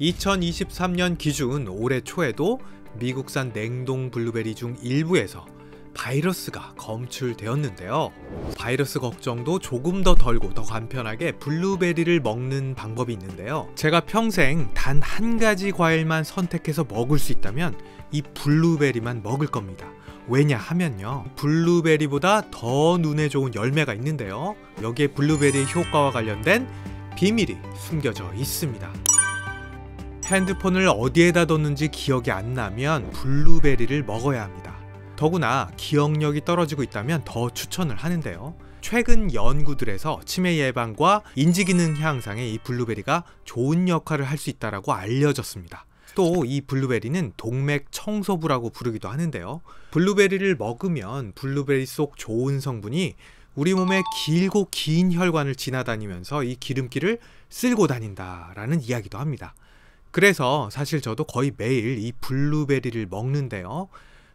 2023년 기준 올해 초에도 미국산 냉동 블루베리 중 일부에서 바이러스가 검출되었는데요. 바이러스 걱정도 조금 더 덜고 더 간편하게 블루베리를 먹는 방법이 있는데요. 제가 평생 단 한 가지 과일만 선택해서 먹을 수 있다면 이 블루베리만 먹을 겁니다. 왜냐하면요, 블루베리보다 더 눈에 좋은 열매가 있는데요. 여기에 블루베리의 효과와 관련된 비밀이 숨겨져 있습니다. 핸드폰을 어디에다 뒀는지 기억이 안 나면 블루베리를 먹어야 합니다. 더구나 기억력이 떨어지고 있다면 더 추천을 하는데요. 최근 연구들에서 치매 예방과 인지기능 향상에 이 블루베리가 좋은 역할을 할 수 있다고 알려졌습니다. 또 이 블루베리는 동맥 청소부라고 부르기도 하는데요. 블루베리를 먹으면 블루베리 속 좋은 성분이 우리 몸의 길고 긴 혈관을 지나다니면서 이 기름기를 쓸고 다닌다라는 이야기도 합니다. 그래서 사실 저도 거의 매일 이 블루베리를 먹는데요.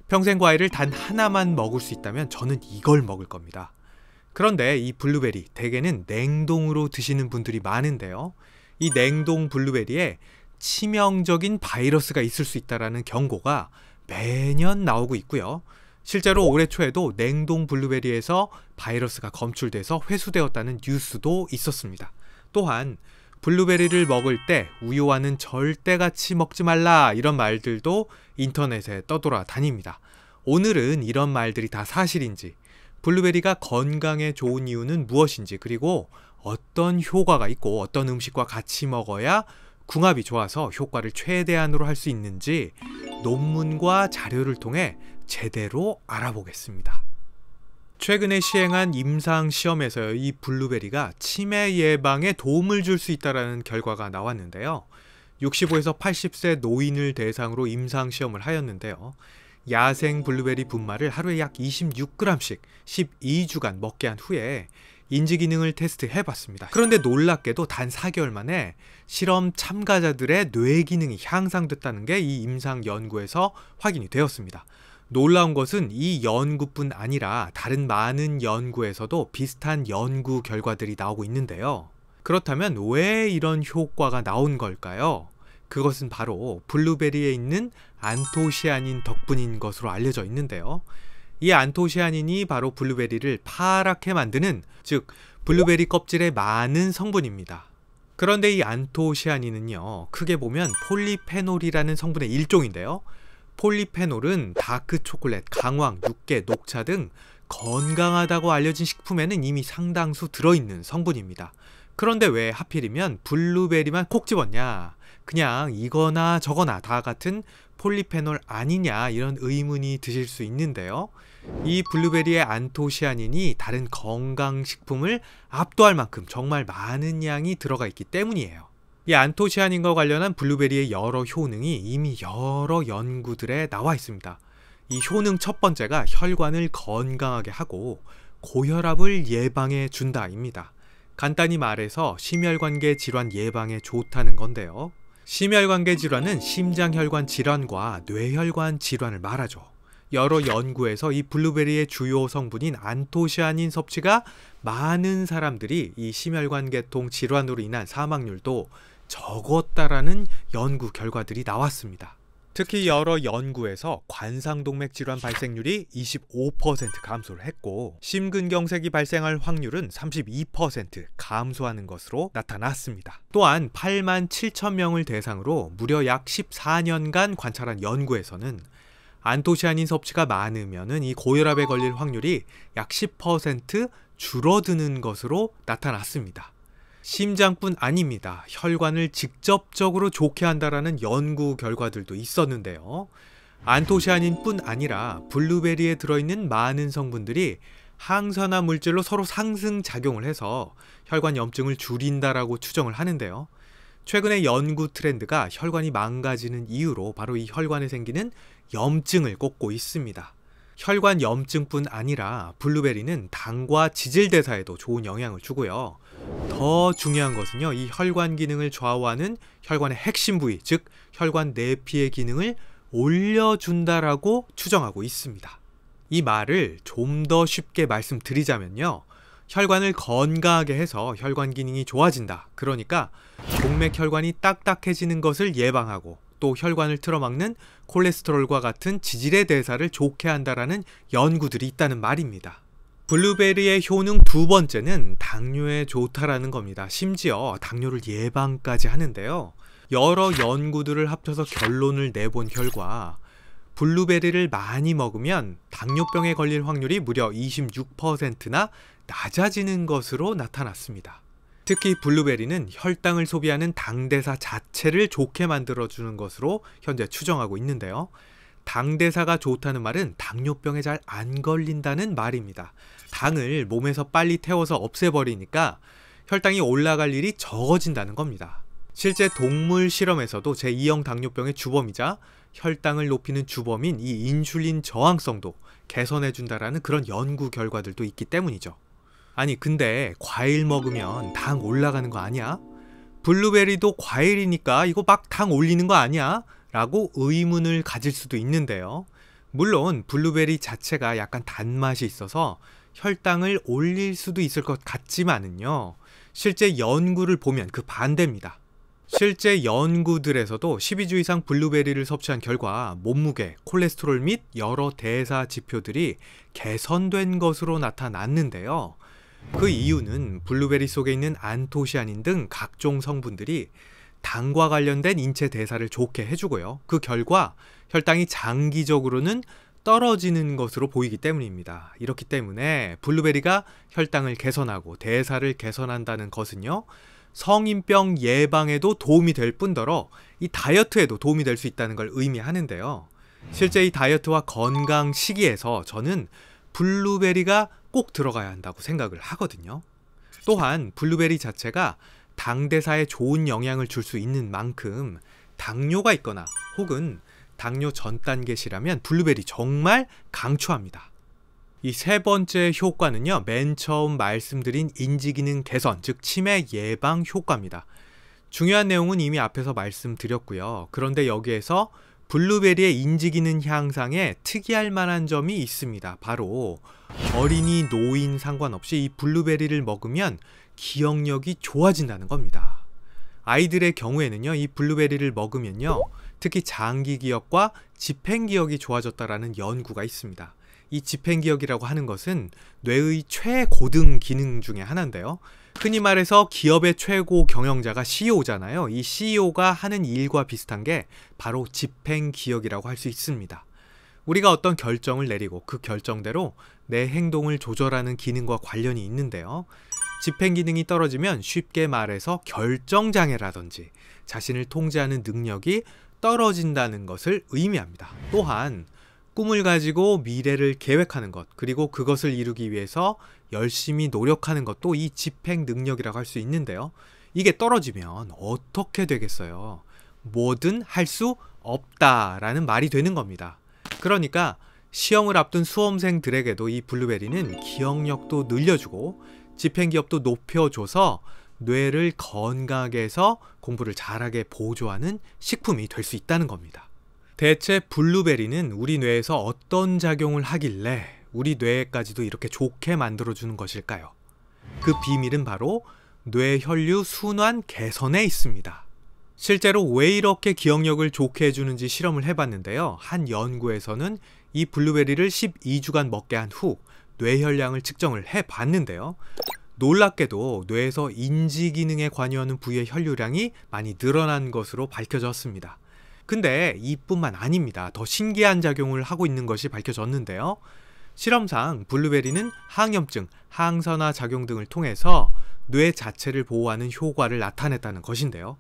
평생 과일을 단 하나만 먹을 수 있다면 저는 이걸 먹을 겁니다. 그런데 이 블루베리 대개는 냉동으로 드시는 분들이 많은데요. 이 냉동 블루베리에 치명적인 바이러스가 있을 수 있다는 경고가 매년 나오고 있고요. 실제로 올해 초에도 냉동 블루베리에서 바이러스가 검출돼서 회수되었다는 뉴스도 있었습니다. 또한 블루베리를 먹을 때 우유와는 절대 같이 먹지 말라, 이런 말들도 인터넷에 떠돌아 다닙니다. 오늘은 이런 말들이 다 사실인지, 블루베리가 건강에 좋은 이유는 무엇인지, 그리고 어떤 효과가 있고 어떤 음식과 같이 먹어야 궁합이 좋아서 효과를 최대한으로 할 수 있는지 논문과 자료를 통해 제대로 알아보겠습니다. 최근에 시행한 임상시험에서 이 블루베리가 치매 예방에 도움을 줄 수 있다는 결과가 나왔는데요. 65에서 80세 노인을 대상으로 임상시험을 하였는데요. 야생 블루베리 분말을 하루에 약 26g씩 12주간 먹게 한 후에 인지기능을 테스트해봤습니다. 그런데 놀랍게도 단 4개월 만에 실험 참가자들의 뇌기능이 향상됐다는 게 이 임상 연구에서 확인이 되었습니다. 놀라운 것은 이 연구뿐 아니라 다른 많은 연구에서도 비슷한 연구 결과들이 나오고 있는데요. 그렇다면 왜 이런 효과가 나온 걸까요? 그것은 바로 블루베리에 있는 안토시아닌 덕분인 것으로 알려져 있는데요. 이 안토시아닌이 바로 블루베리를 파랗게 만드는, 즉 블루베리 껍질에 많은 성분입니다. 그런데 이 안토시아닌은요, 크게 보면 폴리페놀이라는 성분의 일종인데요. 폴리페놀은 다크 초콜릿, 강황, 육개, 녹차 등 건강하다고 알려진 식품에는 이미 상당수 들어있는 성분입니다. 그런데 왜 하필이면 블루베리만 콕 집었냐? 그냥 이거나 저거나 다 같은 폴리페놀 아니냐, 이런 의문이 드실 수 있는데요. 이 블루베리의 안토시아닌이 다른 건강식품을 압도할 만큼 정말 많은 양이 들어가 있기 때문이에요. 이 안토시아닌과 관련한 블루베리의 여러 효능이 이미 여러 연구들에 나와 있습니다. 이 효능 첫 번째가 혈관을 건강하게 하고 고혈압을 예방해 준다입니다. 간단히 말해서 심혈관계 질환 예방에 좋다는 건데요. 심혈관계 질환은 심장혈관 질환과 뇌혈관 질환을 말하죠. 여러 연구에서 이 블루베리의 주요 성분인 안토시아닌 섭취가 많은 사람들이 이 심혈관계통 질환으로 인한 사망률도 적었다라는 연구 결과들이 나왔습니다. 특히 여러 연구에서 관상동맥 질환 발생률이 25% 감소를 했고, 심근경색이 발생할 확률은 32% 감소하는 것으로 나타났습니다. 또한 8만 7천 명을 대상으로 무려 약 14년간 관찰한 연구에서는 안토시아닌 섭취가 많으면은 이 고혈압에 걸릴 확률이 약 10% 줄어드는 것으로 나타났습니다. 심장뿐 아닙니다. 혈관을 직접적으로 좋게 한다라는 연구 결과들도 있었는데요. 안토시아닌뿐 아니라 블루베리에 들어있는 많은 성분들이 항산화 물질로 서로 상승작용을 해서 혈관 염증을 줄인다라고 추정을 하는데요. 최근의 연구 트렌드가 혈관이 망가지는 이유로 바로 이 혈관에 생기는 염증을 꼽고 있습니다. 혈관 염증뿐 아니라 블루베리는 당과 지질대사에도 좋은 영향을 주고요. 더 중요한 것은요, 이 혈관 기능을 좌우하는 혈관의 핵심 부위, 즉 혈관 내피의 기능을 올려준다라고 추정하고 있습니다. 이 말을 좀 더 쉽게 말씀드리자면요, 혈관을 건강하게 해서 혈관 기능이 좋아진다. 그러니까 동맥 혈관이 딱딱해지는 것을 예방하고 또 혈관을 틀어막는 콜레스테롤과 같은 지질의 대사를 좋게 한다라는 연구들이 있다는 말입니다. 블루베리의 효능 두 번째는 당뇨에 좋다라는 겁니다. 심지어 당뇨를 예방까지 하는데요. 여러 연구들을 합쳐서 결론을 내본 결과 블루베리를 많이 먹으면 당뇨병에 걸릴 확률이 무려 26%나 낮아지는 것으로 나타났습니다. 특히 블루베리는 혈당을 소비하는 당대사 자체를 좋게 만들어주는 것으로 현재 추정하고 있는데요. 당대사가 좋다는 말은 당뇨병에 잘 안 걸린다는 말입니다. 당을 몸에서 빨리 태워서 없애버리니까 혈당이 올라갈 일이 적어진다는 겁니다. 실제 동물 실험에서도 제2형 당뇨병의 주범이자 혈당을 높이는 주범인 이 인슐린 저항성도 개선해준다라는 그런 연구 결과들도 있기 때문이죠. 아니 근데 과일 먹으면 당 올라가는 거 아니야? 블루베리도 과일이니까 이거 막 당 올리는 거 아니야? 라고 의문을 가질 수도 있는데요. 물론 블루베리 자체가 약간 단맛이 있어서 혈당을 올릴 수도 있을 것 같지만은요. 실제 연구를 보면 그 반대입니다. 실제 연구들에서도 12주 이상 블루베리를 섭취한 결과 몸무게, 콜레스테롤 및 여러 대사 지표들이 개선된 것으로 나타났는데요. 그 이유는 블루베리 속에 있는 안토시아닌 등 각종 성분들이 당과 관련된 인체 대사를 좋게 해주고요. 그 결과 혈당이 장기적으로는 떨어지는 것으로 보이기 때문입니다. 이렇기 때문에 블루베리가 혈당을 개선하고 대사를 개선한다는 것은요. 성인병 예방에도 도움이 될 뿐더러 이 다이어트에도 도움이 될 수 있다는 걸 의미하는데요. 실제 이 다이어트와 건강 시기에서 저는 블루베리가 꼭 들어가야 한다고 생각을 하거든요. 또한 블루베리 자체가 당대사에 좋은 영향을 줄 수 있는 만큼 당뇨가 있거나 혹은 당뇨 전 단계시라면 블루베리 정말 강추합니다. 이 세 번째 효과는요. 맨 처음 말씀드린 인지기능 개선, 즉 치매 예방 효과입니다. 중요한 내용은 이미 앞에서 말씀드렸고요. 그런데 여기에서 블루베리의 인지기능 향상에 특이할 만한 점이 있습니다. 바로 어린이, 노인 상관없이 이 블루베리를 먹으면 기억력이 좋아진다는 겁니다. 아이들의 경우에는요. 이 블루베리를 먹으면요. 특히 장기 기억과 집행 기억이 좋아졌다라는 연구가 있습니다. 이 집행기억이라고 하는 것은 뇌의 최고등 기능 중에 하나인데요. 흔히 말해서 기업의 최고 경영자가 CEO잖아요. 이 CEO가 하는 일과 비슷한 게 바로 집행기억이라고 할 수 있습니다. 우리가 어떤 결정을 내리고 그 결정대로 내 행동을 조절하는 기능과 관련이 있는데요. 집행기능이 떨어지면 쉽게 말해서 결정장애라든지 자신을 통제하는 능력이 떨어진다는 것을 의미합니다. 또한 꿈을 가지고 미래를 계획하는 것, 그리고 그것을 이루기 위해서 열심히 노력하는 것도 이 집행 능력이라고 할 수 있는데요. 이게 떨어지면 어떻게 되겠어요? 뭐든 할 수 없다라는 말이 되는 겁니다. 그러니까 시험을 앞둔 수험생들에게도 이 블루베리는 기억력도 늘려주고 집행기억도 높여줘서 뇌를 건강하게 해서 공부를 잘하게 보조하는 식품이 될 수 있다는 겁니다. 대체 블루베리는 우리 뇌에서 어떤 작용을 하길래 우리 뇌까지도 이렇게 좋게 만들어주는 것일까요? 그 비밀은 바로 뇌 혈류 순환 개선에 있습니다. 실제로 왜 이렇게 기억력을 좋게 해주는지 실험을 해봤는데요. 한 연구에서는 이 블루베리를 12주간 먹게 한 후 뇌혈량을 측정을 해봤는데요. 놀랍게도 뇌에서 인지 기능에 관여하는 부위의 혈류량이 많이 늘어난 것으로 밝혀졌습니다. 근데 이뿐만 아닙니다. 더 신기한 작용을 하고 있는 것이 밝혀졌는데요. 실험상 블루베리는 항염증, 항산화 작용 등을 통해서 뇌 자체를 보호하는 효과를 나타냈다는 것인데요.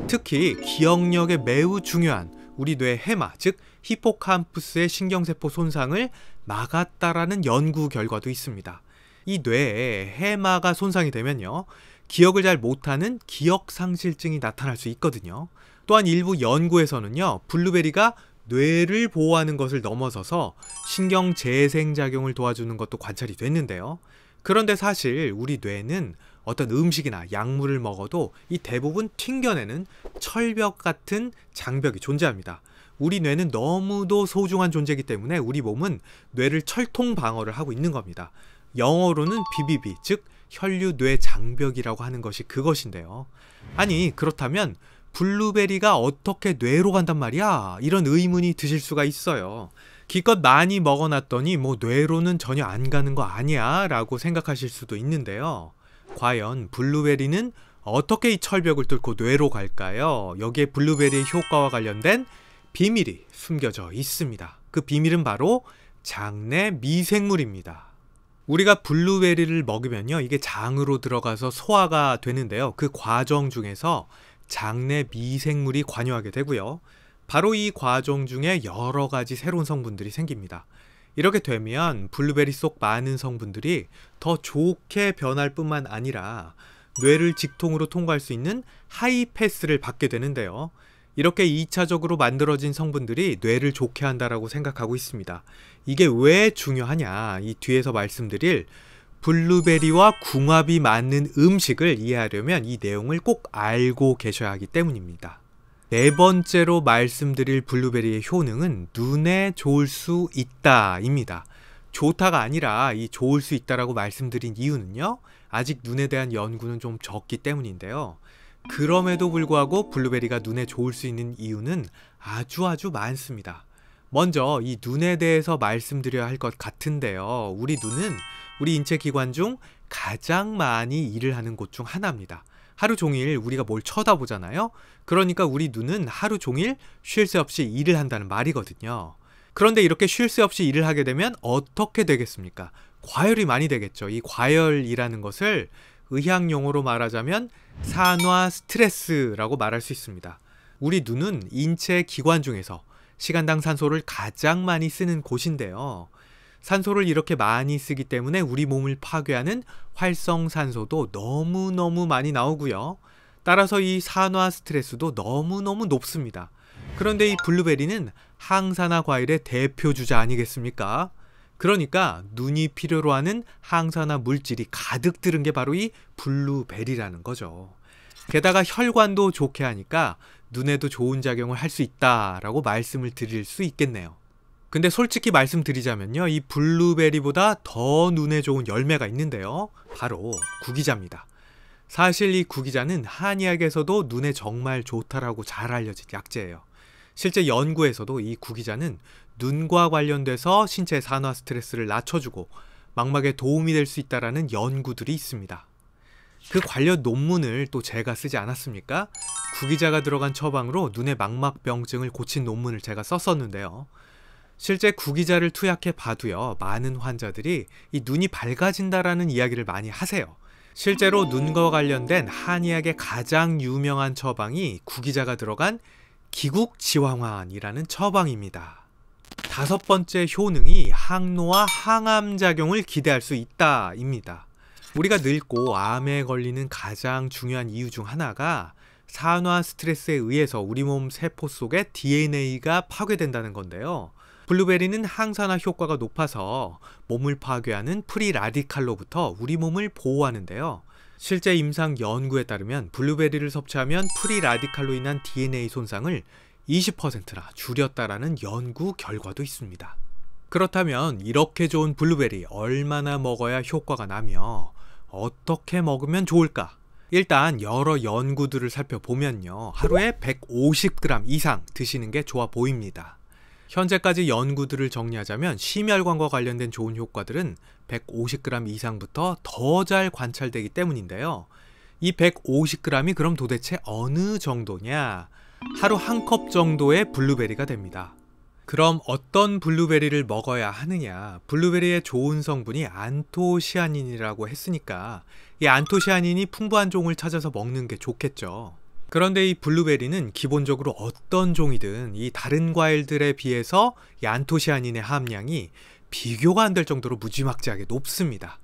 특히 기억력에 매우 중요한 우리 뇌 해마, 즉 히포캄푸스의 신경세포 손상을 막았다라는 연구 결과도 있습니다. 이 뇌에 해마가 손상이 되면요. 기억을 잘 못하는 기억상실증이 나타날 수 있거든요. 또한 일부 연구에서는요. 블루베리가 뇌를 보호하는 것을 넘어서서 신경 재생작용을 도와주는 것도 관찰이 됐는데요. 그런데 사실 우리 뇌는 어떤 음식이나 약물을 먹어도 이 대부분 튕겨내는 철벽 같은 장벽이 존재합니다. 우리 뇌는 너무도 소중한 존재이기 때문에 우리 몸은 뇌를 철통 방어를 하고 있는 겁니다. 영어로는 BBB, 즉 혈류뇌 장벽이라고 하는 것이 그것인데요. 아니, 그렇다면 블루베리가 어떻게 뇌로 간단 말이야? 이런 의문이 드실 수가 있어요. 기껏 많이 먹어놨더니 뭐 뇌로는 전혀 안 가는 거 아니야? 라고 생각하실 수도 있는데요. 과연 블루베리는 어떻게 이 철벽을 뚫고 뇌로 갈까요? 여기에 블루베리의 효과와 관련된 비밀이 숨겨져 있습니다. 그 비밀은 바로 장내 미생물입니다. 우리가 블루베리를 먹으면요, 이게 장으로 들어가서 소화가 되는데요. 그 과정 중에서 장내 미생물이 관여하게 되고요. 바로 이 과정 중에 여러 가지 새로운 성분들이 생깁니다. 이렇게 되면 블루베리 속 많은 성분들이 더 좋게 변할 뿐만 아니라 뇌를 직통으로 통과할 수 있는 하이패스를 받게 되는데요. 이렇게 2차적으로 만들어진 성분들이 뇌를 좋게 한다라고 생각하고 있습니다. 이게 왜 중요하냐? 이 뒤에서 말씀드릴 블루베리와 궁합이 맞는 음식을 이해하려면 이 내용을 꼭 알고 계셔야 하기 때문입니다. 네 번째로 말씀드릴 블루베리의 효능은 눈에 좋을 수 있다입니다. 좋다가 아니라 이 좋을 수 있다라고 말씀드린 이유는요, 아직 눈에 대한 연구는 좀 적기 때문인데요. 그럼에도 불구하고 블루베리가 눈에 좋을 수 있는 이유는 아주 많습니다. 먼저 이 눈에 대해서 말씀드려야 할 것 같은데요. 우리 눈은 우리 인체 기관 중 가장 많이 일을 하는 곳 중 하나입니다. 하루 종일 우리가 뭘 쳐다보잖아요. 그러니까 우리 눈은 하루 종일 쉴 새 없이 일을 한다는 말이거든요. 그런데 이렇게 쉴 새 없이 일을 하게 되면 어떻게 되겠습니까? 과열이 많이 되겠죠. 이 과열이라는 것을 의학 용어로 말하자면 산화 스트레스라고 말할 수 있습니다. 우리 눈은 인체 기관 중에서 시간당 산소를 가장 많이 쓰는 곳인데요. 산소를 이렇게 많이 쓰기 때문에 우리 몸을 파괴하는 활성산소도 너무너무 많이 나오고요. 따라서 이 산화 스트레스도 너무너무 높습니다. 그런데 이 블루베리는 항산화 과일의 대표 주자 아니겠습니까? 그러니까 눈이 필요로 하는 항산화 물질이 가득 들은 게 바로 이 블루베리라는 거죠. 게다가 혈관도 좋게 하니까 눈에도 좋은 작용을 할 수 있다라고 말씀을 드릴 수 있겠네요. 근데 솔직히 말씀드리자면요, 이 블루베리보다 더 눈에 좋은 열매가 있는데요. 바로 구기자입니다. 사실 이 구기자는 한의학에서도 눈에 정말 좋다라고 잘 알려진 약재예요. 실제 연구에서도 이 구기자는 눈과 관련돼서 신체 산화 스트레스를 낮춰주고 망막에 도움이 될 수 있다는 연구들이 있습니다. 그 관련 논문을 또 제가 쓰지 않았습니까? 구기자가 들어간 처방으로 눈의 망막병증을 고친 논문을 제가 썼었는데요. 실제 구기자를 투약해 봐도요, 많은 환자들이 이 눈이 밝아진다라는 이야기를 많이 하세요. 실제로 눈과 관련된 한의학의 가장 유명한 처방이 구기자가 들어간 기국지황환이라는 처방입니다. 다섯 번째 효능이 항노화 항암 작용을 기대할 수 있다입니다. 우리가 늙고 암에 걸리는 가장 중요한 이유 중 하나가 산화 스트레스에 의해서 우리 몸 세포 속의 DNA가 파괴된다는 건데요. 블루베리는 항산화 효과가 높아서 몸을 파괴하는 프리 라디칼로부터 우리 몸을 보호하는데요. 실제 임상 연구에 따르면 블루베리를 섭취하면 프리 라디칼로 인한 DNA 손상을 20%나 줄였다라는 연구 결과도 있습니다. 그렇다면 이렇게 좋은 블루베리 얼마나 먹어야 효과가 나며 어떻게 먹으면 좋을까? 일단 여러 연구들을 살펴보면요, 하루에 150g 이상 드시는 게 좋아 보입니다. 현재까지 연구들을 정리하자면 심혈관과 관련된 좋은 효과들은 150g 이상부터 더 잘 관찰되기 때문인데요. 이 150g이 그럼 도대체 어느 정도냐? 하루 한 컵 정도의 블루베리가 됩니다. 그럼 어떤 블루베리를 먹어야 하느냐? 블루베리의 좋은 성분이 안토시아닌이라고 했으니까 이 안토시아닌이 풍부한 종을 찾아서 먹는 게 좋겠죠. 그런데 이 블루베리는 기본적으로 어떤 종이든 이 다른 과일들에 비해서 이 안토시아닌의 함량이 비교가 안 될 정도로 무지막지하게 높습니다.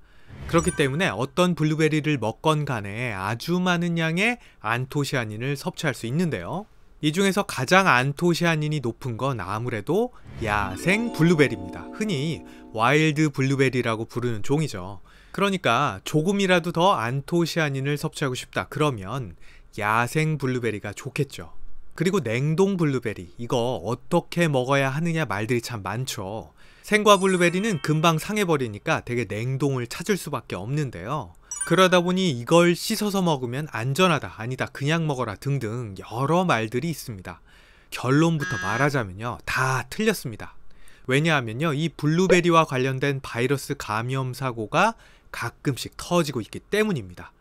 그렇기 때문에 어떤 블루베리를 먹건 간에 아주 많은 양의 안토시아닌을 섭취할 수 있는데요. 이 중에서 가장 안토시아닌이 높은 건 아무래도 야생 블루베리입니다. 흔히 와일드 블루베리라고 부르는 종이죠. 그러니까 조금이라도 더 안토시아닌을 섭취하고 싶다 그러면 야생 블루베리가 좋겠죠. 그리고 냉동 블루베리, 이거 어떻게 먹어야 하느냐 말들이 참 많죠. 생과 블루베리는 금방 상해버리니까 되게 냉동을 찾을 수밖에 없는데요. 그러다 보니 이걸 씻어서 먹으면 안전하다, 아니다, 그냥 먹어라 등등 여러 말들이 있습니다. 결론부터 말하자면요, 다 틀렸습니다. 왜냐하면요, 이 블루베리와 관련된 바이러스 감염 사고가 가끔씩 터지고 있기 때문입니다.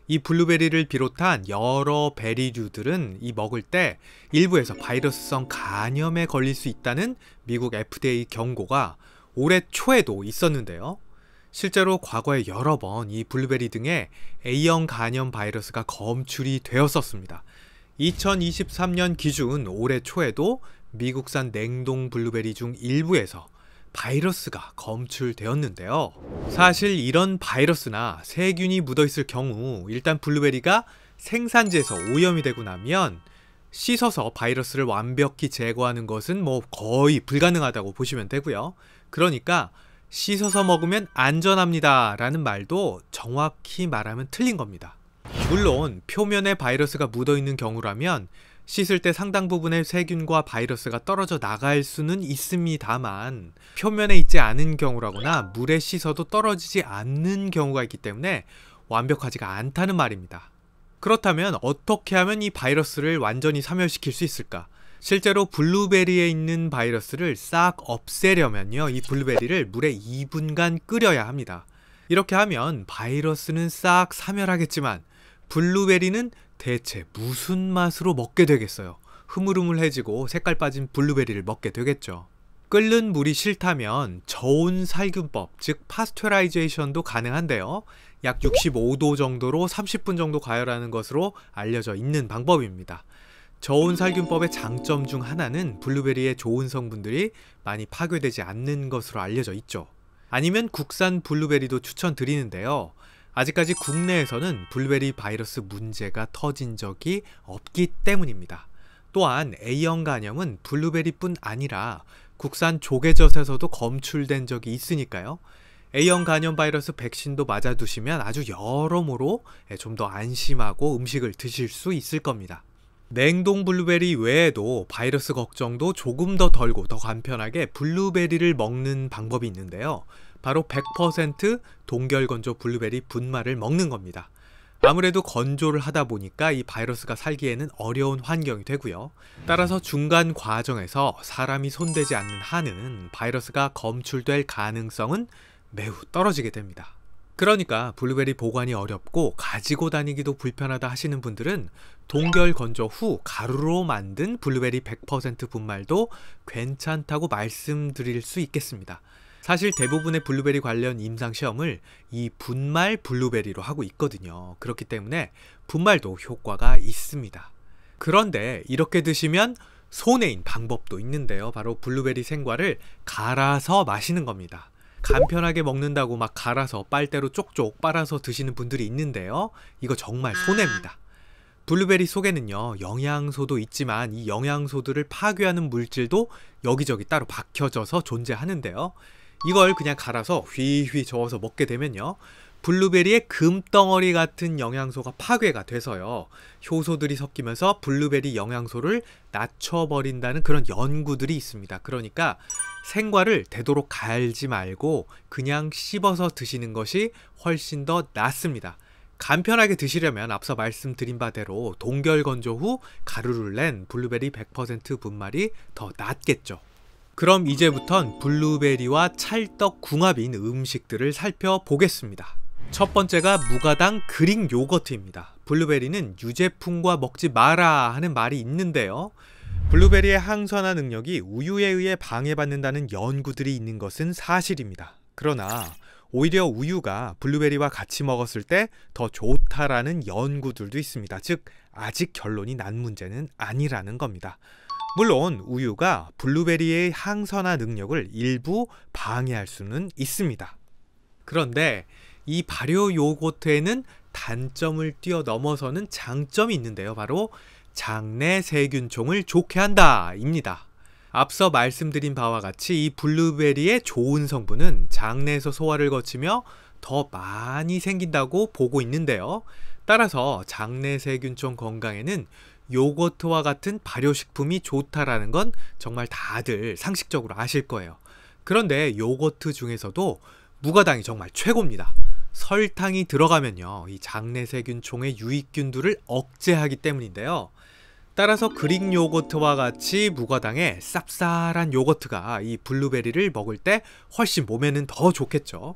이 블루베리를 비롯한 여러 베리류들은 이 먹을 때 일부에서 바이러스성 간염에 걸릴 수 있다는 미국 FDA 경고가 올해 초에도 있었는데요. 실제로 과거에 여러 번 이 블루베리 등에 A형 간염 바이러스가 검출이 되었었습니다. 2023년 기준 올해 초에도 미국산 냉동 블루베리 중 일부에서 바이러스가 검출되었는데요. 사실 이런 바이러스나 세균이 묻어있을 경우 일단 블루베리가 생산지에서 오염이 되고 나면 씻어서 바이러스를 완벽히 제거하는 것은 거의 불가능하다고 보시면 되고요. 그러니까 씻어서 먹으면 안전합니다 라는 말도 정확히 말하면 틀린 겁니다. 물론 표면에 바이러스가 묻어있는 경우라면 씻을 때 상당 부분의 세균과 바이러스가 떨어져 나갈 수는 있습니다만, 표면에 있지 않은 경우라거나 물에 씻어도 떨어지지 않는 경우가 있기 때문에 완벽하지가 않다는 말입니다. 그렇다면 어떻게 하면 이 바이러스를 완전히 사멸시킬 수 있을까? 실제로 블루베리에 있는 바이러스를 싹 없애려면요, 이 블루베리를 물에 2분간 끓여야 합니다. 이렇게 하면 바이러스는 싹 사멸하겠지만 블루베리는 대체 무슨 맛으로 먹게 되겠어요? 흐물흐물해지고 색깔 빠진 블루베리를 먹게 되겠죠. 끓는 물이 싫다면 저온 살균법, 즉 파스처라이제이션도 가능한데요. 약 65도 정도로 30분 정도 가열하는 것으로 알려져 있는 방법입니다. 저온 살균법의 장점 중 하나는 블루베리의 좋은 성분들이 많이 파괴되지 않는 것으로 알려져 있죠. 아니면 국산 블루베리도 추천드리는데요. 아직까지 국내에서는 블루베리 바이러스 문제가 터진 적이 없기 때문입니다. 또한 A형 간염은 블루베리뿐 아니라 국산 조개젓에서도 검출된 적이 있으니까요. A형 간염 바이러스 백신도 맞아두시면 아주 여러모로 좀 더 안심하고 음식을 드실 수 있을 겁니다. 냉동 블루베리 외에도 바이러스 걱정도 조금 더 덜고 더 간편하게 블루베리를 먹는 방법이 있는데요. 바로 100% 동결건조 블루베리 분말을 먹는 겁니다. 아무래도 건조를 하다 보니까 이 바이러스가 살기에는 어려운 환경이 되고요. 따라서 중간 과정에서 사람이 손대지 않는 한은 바이러스가 검출될 가능성은 매우 떨어지게 됩니다. 그러니까 블루베리 보관이 어렵고 가지고 다니기도 불편하다 하시는 분들은 동결 건조 후 가루로 만든 블루베리 100% 분말도 괜찮다고 말씀드릴 수 있겠습니다. 사실 대부분의 블루베리 관련 임상시험을 이 분말 블루베리로 하고 있거든요. 그렇기 때문에 분말도 효과가 있습니다. 그런데 이렇게 드시면 손해인 방법도 있는데요. 바로 블루베리 생과를 갈아서 마시는 겁니다. 간편하게 먹는다고 막 갈아서 빨대로 쪽쪽 빨아서 드시는 분들이 있는데요. 이거 정말 손해입니다. 블루베리 속에는요, 영양소도 있지만 이 영양소들을 파괴하는 물질도 여기저기 따로 박혀져서 존재하는데요. 이걸 그냥 갈아서 휘휘 저어서 먹게 되면요, 블루베리의 금덩어리 같은 영양소가 파괴가 돼서요, 효소들이 섞이면서 블루베리 영양소를 낮춰버린다는 그런 연구들이 있습니다. 그러니까 생과를 되도록 갈지 말고 그냥 씹어서 드시는 것이 훨씬 더 낫습니다. 간편하게 드시려면 앞서 말씀드린 바대로 동결 건조 후 가루를 낸 블루베리 100% 분말이 더 낫겠죠. 그럼 이제부턴 블루베리와 찰떡 궁합인 음식들을 살펴보겠습니다. 첫 번째가 무가당 그릭 요거트입니다. 블루베리는 유제품과 먹지 마라 하는 말이 있는데요. 블루베리의 항산화 능력이 우유에 의해 방해받는다는 연구들이 있는 것은 사실입니다. 그러나 오히려 우유가 블루베리와 같이 먹었을 때 더 좋다라는 연구들도 있습니다. 즉 아직 결론이 난 문제는 아니라는 겁니다. 물론 우유가 블루베리의 항산화 능력을 일부 방해할 수는 있습니다. 그런데 이 발효 요거트에는 단점을 뛰어넘어서는 장점이 있는데요. 바로 장내 세균총을 좋게 한다 입니다. 앞서 말씀드린 바와 같이 이 블루베리의 좋은 성분은 장내에서 소화를 거치며 더 많이 생긴다고 보고 있는데요. 따라서 장내 세균총 건강에는 요거트와 같은 발효식품이 좋다라는 건 정말 다들 상식적으로 아실 거예요. 그런데 요거트 중에서도 무가당이 정말 최고입니다. 설탕이 들어가면요, 이 장내세균총의 유익균들을 억제하기 때문인데요. 따라서 그릭 요거트와 같이 무과당의 쌉쌀한 요거트가 이 블루베리를 먹을 때 훨씬 몸에는 더 좋겠죠.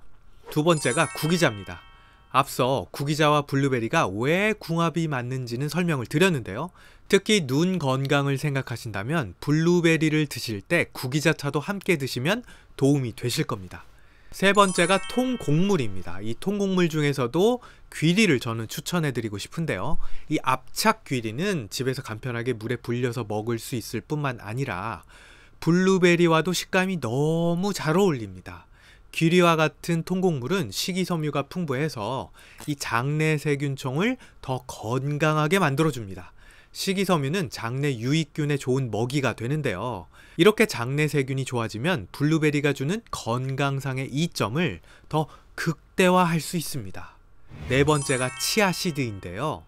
두 번째가 구기자입니다. 앞서 구기자와 블루베리가 왜 궁합이 맞는지는 설명을 드렸는데요. 특히 눈 건강을 생각하신다면 블루베리를 드실 때 구기자차도 함께 드시면 도움이 되실 겁니다. 세 번째가 통곡물입니다. 이 통곡물 중에서도 귀리를 저는 추천해드리고 싶은데요. 이 압착 귀리는 집에서 간편하게 물에 불려서 먹을 수 있을 뿐만 아니라 블루베리와도 식감이 너무 잘 어울립니다. 귀리와 같은 통곡물은 식이섬유가 풍부해서 이 장내세균총을 더 건강하게 만들어줍니다. 식이섬유는 장내 유익균에 좋은 먹이가 되는데요. 이렇게 장내세균이 좋아지면 블루베리가 주는 건강상의 이점을 더 극대화할 수 있습니다. 네 번째가 치아씨드인데요.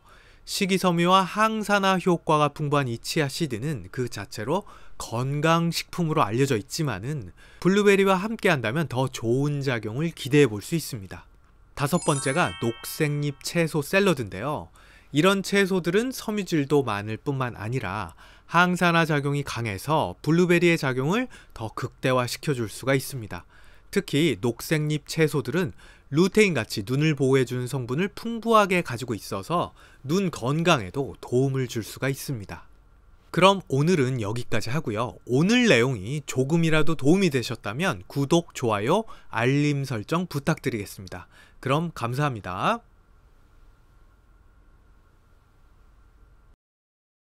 식이섬유와 항산화 효과가 풍부한 이 치아씨드는 그 자체로 건강식품으로 알려져 있지만은 블루베리와 함께 한다면 더 좋은 작용을 기대해 볼 수 있습니다. 다섯 번째가 녹색잎 채소 샐러드인데요. 이런 채소들은 섬유질도 많을 뿐만 아니라 항산화 작용이 강해서 블루베리의 작용을 더 극대화시켜 줄 수가 있습니다. 특히 녹색잎 채소들은 루테인같이 눈을 보호해주는 성분을 풍부하게 가지고 있어서 눈 건강에도 도움을 줄 수가 있습니다. 그럼 오늘은 여기까지 하고요. 오늘 내용이 조금이라도 도움이 되셨다면 구독, 좋아요, 알림 설정 부탁드리겠습니다. 그럼 감사합니다.